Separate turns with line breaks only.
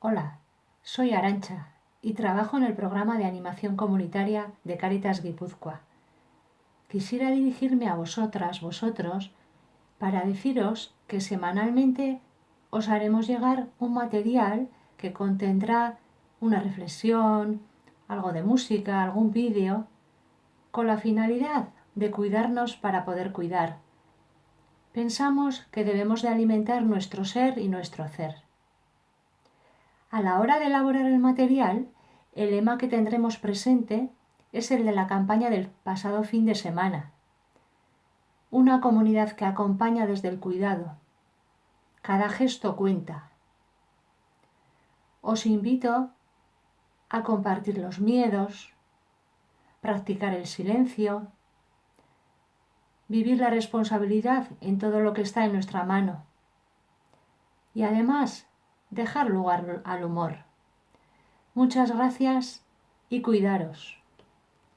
Hola, soy Arantxa y trabajo en el programa de animación comunitaria de Cáritas Guipúzcoa. Quisiera dirigirme a vosotros, para deciros que semanalmente os haremos llegar un material que contendrá una reflexión, algo de música, algún vídeo, con la finalidad de cuidarnos para poder cuidar. Pensamos que debemos de alimentar nuestro ser y nuestro hacer. A la hora de elaborar el material, el lema que tendremos presente es el de la campaña del pasado fin de semana. Una comunidad que acompaña desde el cuidado. Cada gesto cuenta. Os invito a compartir los miedos, practicar el silencio, vivir la responsabilidad en todo lo que está en nuestra mano y además dejar lugar al humor. Muchas gracias y cuidaros.